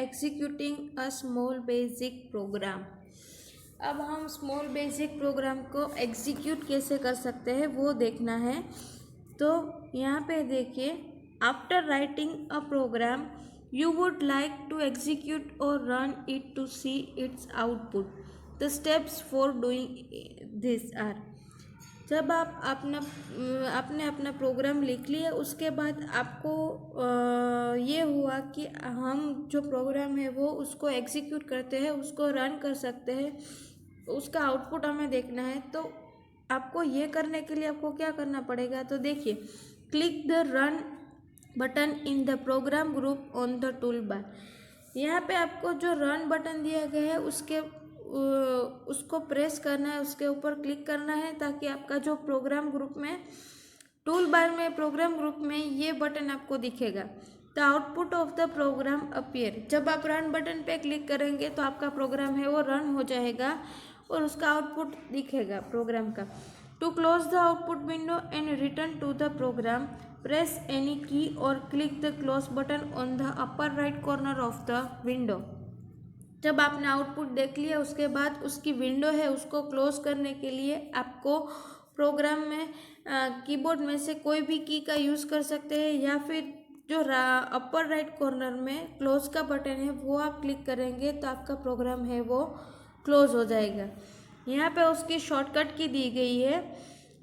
Executing अ small basic program. अब हम small basic programme को एग्जीक्यूट कैसे कर सकते हैं वो देखना है। तो यहाँ पे देखिए, after writing a program you would like to execute और run it to see its output. The steps for doing this are. जब आप आपने अपना प्रोग्राम लिख लिया, उसके बाद आपको ये हुआ कि हम जो प्रोग्राम है वो उसको एग्जीक्यूट करते हैं, उसको रन कर सकते हैं, उसका आउटपुट हमें देखना है। तो आपको ये करने के लिए आपको क्या करना पड़ेगा, तो देखिए, click the run button in the program group on the tool bar. यहाँ पे आपको जो रन बटन दिया गया है उसको प्रेस करना है, उसके ऊपर क्लिक करना है, ताकि आपका जो प्रोग्राम ग्रुप में टूल बार में प्रोग्राम ग्रुप में ये बटन आपको दिखेगा। The output of the program appear. जब आप रन बटन पे क्लिक करेंगे तो आपका प्रोग्राम है वो रन हो जाएगा और उसका आउटपुट दिखेगा प्रोग्राम का। To close the output window and return to the program, press any key और click the close button on the upper right corner of the window. जब आपने आउटपुट देख लिया, उसके बाद उसकी विंडो है उसको क्लोज करने के लिए आपको प्रोग्राम में कीबोर्ड में से कोई भी की का यूज़ कर सकते हैं, या फिर जो अपर राइट कॉर्नर में क्लोज का बटन है वो आप क्लिक करेंगे तो आपका प्रोग्राम है वो क्लोज हो जाएगा। यहाँ पे उसकी शॉर्टकट की दी गई है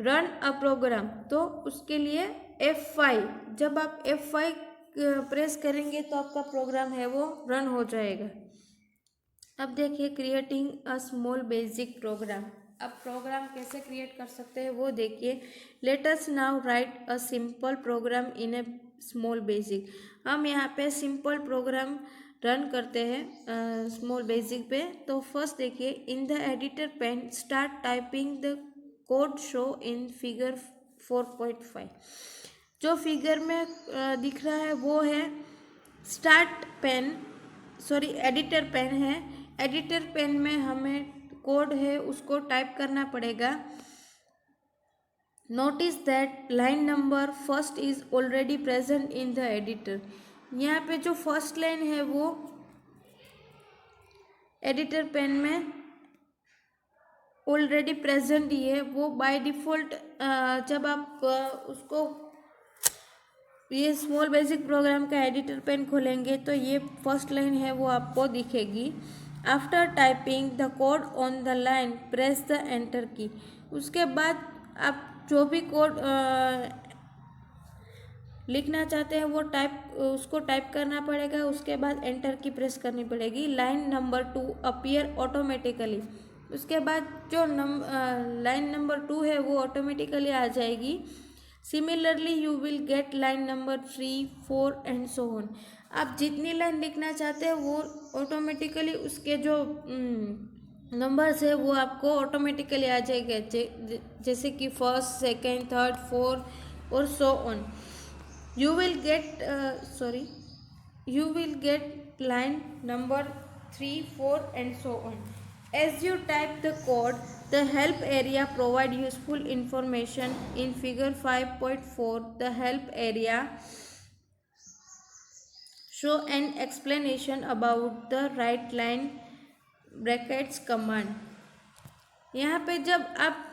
रन अ प्रोग्राम, तो उसके लिए F5। जब आप F5 प्रेस करेंगे तो आपका प्रोग्राम है वो रन हो जाएगा। अब देखिए, creating a small basic program. अब प्रोग्राम कैसे क्रिएट कर सकते हैं वो देखिए। Let us now write a simple program in a small basic. हम यहाँ पे सिंपल प्रोग्राम रन करते हैं स्मॉल बेसिक पे। तो फर्स्ट देखिए, in the editor pain start typing the code show in figure 4.5। जो फिगर में दिख रहा है वो है एडिटर पेन है। एडिटर पेन में हमें कोड है उसको टाइप करना पड़ेगा। Notice that line number first is already present in the editor. यहाँ पे जो फर्स्ट लाइन है वो एडिटर पेन में ऑलरेडी प्रेजेंट ही है। वो बाय डिफ़ॉल्ट जब आप उसको ये स्मॉल बेसिक प्रोग्राम का एडिटर पेन खोलेंगे तो ये फर्स्ट लाइन है वो आपको दिखेगी। After typing the code on the line press the enter की। उसके बाद आप जो भी कोड लिखना चाहते हैं वो उसको टाइप करना पड़ेगा। उसके बाद एंटर की प्रेस करनी पड़ेगी। Line number 2 appear automatically. उसके बाद जो लाइन नंबर 2 है वो ऑटोमेटिकली आ जाएगी। Similarly you will get line number 3, 4 and so on. आप जितनी लाइन लिखना चाहते हैं वो ऑटोमेटिकली उसके जो नंबर्स है वो आपको ऑटोमेटिकली आ जाएगा, जैसे कि फर्स्ट, सेकेंड, थर्ड, फोर्थ और so on. You will get line number 3, 4 and so on. As you type the code, the help area provide useful information. In figure 5.4, the help area show an explanation about the right line brackets command. यहाँ पे जब आप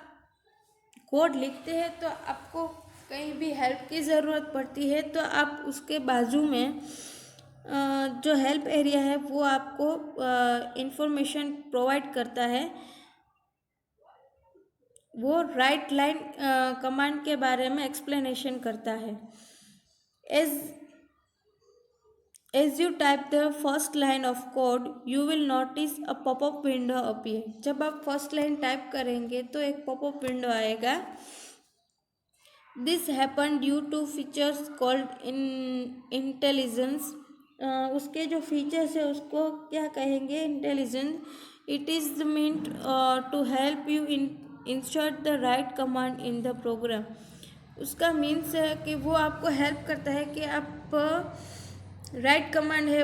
code लिखते हैं तो आपको कहीं भी हेल्प की ज़रूरत पड़ती है तो आप उसके बाजू में जो हेल्प एरिया है वो आपको इंफॉर्मेशन प्रोवाइड करता है। वो राइट लाइन कमांड के बारे में एक्सप्लेनेशन करता है। As you type the first line of code, you will notice a pop-up window appear. जब आप फर्स्ट लाइन टाइप करेंगे तो एक पॉपअप विंडो आएगा। This happen due to features called intelligence. उसके जो फीचर्स है उसको क्या कहेंगे, intelligence. It is meant to help you insert the right command in the program. उसका मीन्स है कि वो आपको हेल्प करता है कि आप राइट कमांड है,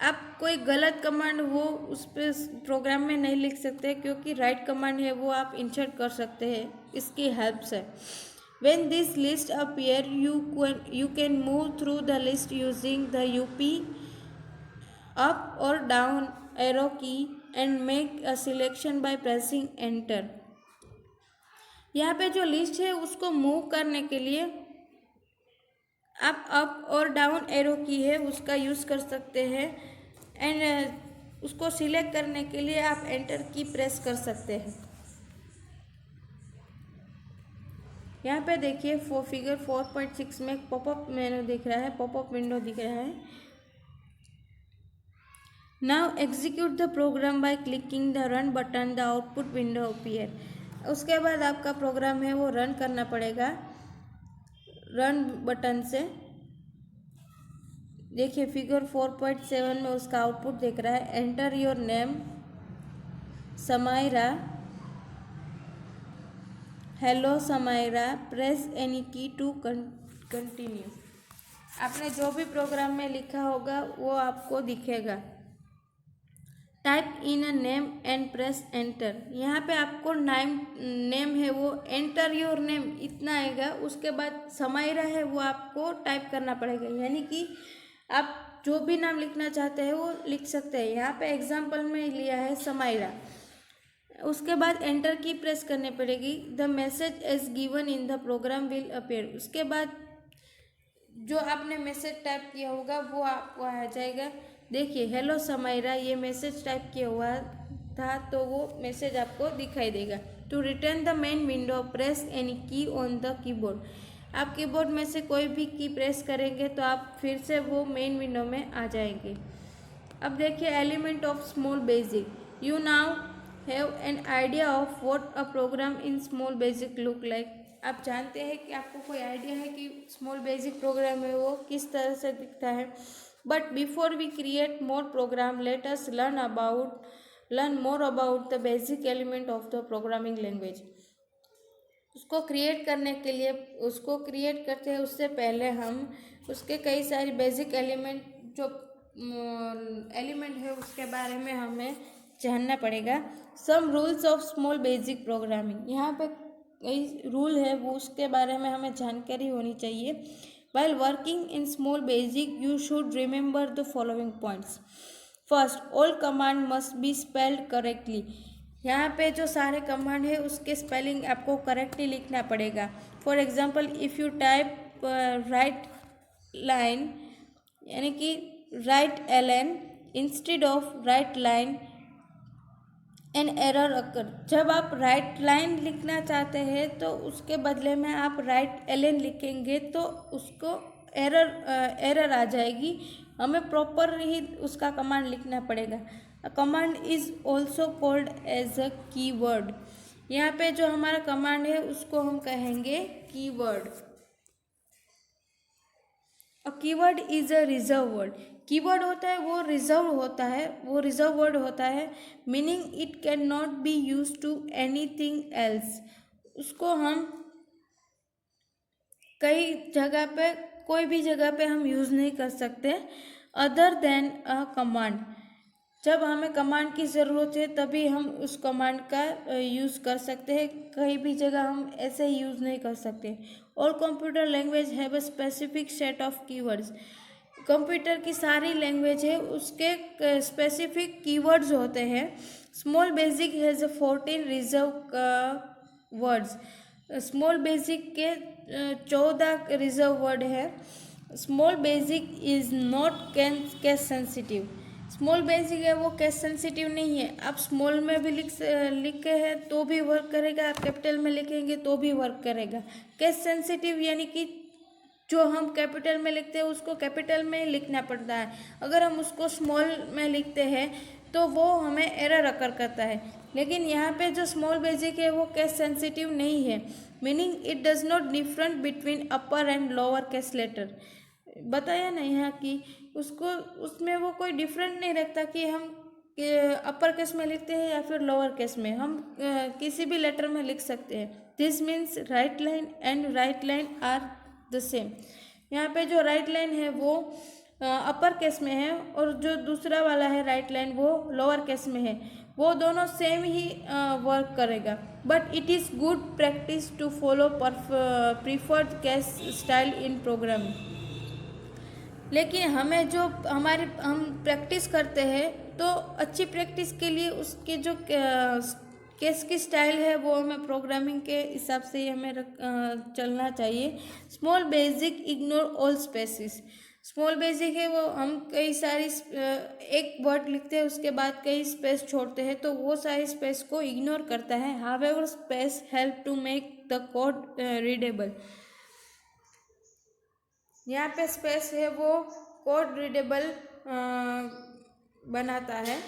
आप कोई गलत कमांड वो उस पर प्रोग्राम में नहीं लिख सकते, क्योंकि राइट कमांड है वो आप इंसर्ट कर सकते हैं इसकी हेल्प से। When this list appear, you can move through the list using the UP up और डाउन एरो की and make a selection by pressing enter. यहाँ पे जो लिस्ट है उसको मूव करने के लिए आप अप और डाउन एरो की है उसका यूज़ कर सकते हैं एंड उसको सिलेक्ट करने के लिए आप एंटर की प्रेस कर सकते हैं। यहाँ पे देखिए फिगर 4.6 में पॉपअप मेनू दिख रहा है, पॉपअप विंडो दिख रहा है। Now execute the program by clicking the run button, the output window appear. उसके बाद आपका प्रोग्राम है वो रन करना पड़ेगा रन बटन से। देखिए फिगर 4.7 में उसका आउटपुट दिख रहा है। Enter your name Samaira, hello Samaira, press any की टू कंटिन्यू। आपने जो भी प्रोग्राम में लिखा होगा वो आपको दिखेगा। Type in a name and press enter. यहाँ पे आपको नेम है वो एंटर योर नेम इतना आएगा। उसके बाद समायरा है वो आपको टाइप करना पड़ेगा, यानी कि आप जो भी नाम लिखना चाहते हैं वो लिख सकते हैं। यहाँ पे एग्जाम्पल में लिया है समायरा। उसके बाद एंटर की प्रेस करनी पड़ेगी। The message as given in the program will appear. उसके बाद जो आपने मैसेज टाइप किया होगा वो आपको आ जाएगा। देखिए हेलो समायरा ये मैसेज टाइप किया हुआ था तो वो मैसेज आपको दिखाई देगा। To return the main window press any key on the keyboard. आप कीबोर्ड में से कोई भी की प्रेस करेंगे तो आप फिर से वो मेन विंडो में आ जाएंगे। अब देखिए element of small basic. You now have an idea of what a program in small basic look like. आप जानते हैं कि आपको कोई आइडिया है कि स्मॉल बेसिक प्रोग्राम है वो किस तरह से दिखता है। But before we create more program let us learn more about the basic element of the programming language. उसको क्रिएट करने के लिए उसको क्रिएट करते हैं उससे पहले हम उसके कई सारी बेसिक एलिमेंट जो एलिमेंट है उसके बारे में हमें जानना पड़ेगा। Some rules of small basic programming. यहाँ पे कई रूल है वो उसके बारे में हमें जानकारी होनी चाहिए। While working in small basic, you should remember the following points. First, all command must be spelled correctly. यहाँ पे जो सारे कमांड है उसके स्पेलिंग आपको करेक्टली लिखना पड़ेगा। For example if you type write line यानी कि write allen instead of write line an error occur. जब आप राइट लाइन लिखना चाहते हैं तो उसके बदले में आप राइट एलन लिखेंगे तो उसको एरर आ जाएगी। हमें प्रॉपर ही उसका कमांड लिखना पड़ेगा। Command is also called as a keyword. यहाँ पे जो हमारा कमांड है उसको हम कहेंगे keyword. A keyword is a reserve word. Keyword होता है वो रिजर्व वर्ड होता है। Meaning it can not be use to anything else. उसको हम कई जगह पे कोई भी जगह पे हम यूज़ नहीं कर सकते अदर देन अ कमांड। जब हमें कमांड की ज़रूरत है तभी हम उस कमांड का यूज़ कर सकते हैं। कहीं भी जगह हम ऐसे ही यूज़ नहीं कर सकते। और computer language have a specific set of keywords. Computer की सारी लैंग्वेज है उसके स्पेसिफिक कीवर्ड्स होते हैं। Small basic has 14 reserve words. Small basic के 14 रिजर्व वर्ड है। Small basic is not case sensitive. Small basic है वो केस सेंसिटिव नहीं है। आप स्मॉल में भी लिखे हैं तो भी वर्क करेगा, आप कैपिटल में लिखेंगे तो भी वर्क करेगा। केस सेंसिटिव यानी कि जो हम कैपिटल में लिखते हैं उसको कैपिटल में लिखना पड़ता है। अगर हम उसको स्मॉल में लिखते हैं तो वो हमें एरर अकर करता है। लेकिन यहाँ पे जो स्मॉल बेसिक है वो केस सेंसिटिव नहीं है। Meaning it does not different between upper and lower case letter. बताया ना यहाँ कि उसको उसमें वो कोई डिफरेंट नहीं रखता कि हम अपर केस में लिखते हैं या फिर लोअर केस में। हम किसी भी लेटर में लिख सकते हैं। This means write line and write line are the same. यहाँ पे जो राइट लाइन है वो अपर केस में है और जो दूसरा वाला है राइट लाइन वो लोअर केस में है। वो दोनों सेम ही वर्क करेगा। But it is good practice to follow preferred case style in programming. लेकिन हमें जो हम प्रैक्टिस करते हैं तो अच्छी प्रैक्टिस के लिए उसके जो केस की स्टाइल है वो हमें प्रोग्रामिंग के हिसाब से ही हमें चलना चाहिए। Small basic ignore all spaces. Small basic है वो हम कई सारी एक वर्ड लिखते हैं उसके बाद कई स्पेस छोड़ते हैं तो वो सारी स्पेस को इग्नोर करता है। However space help to make the code readable. यहाँ पे स्पेस है वो कोड रीडेबल बनाता है।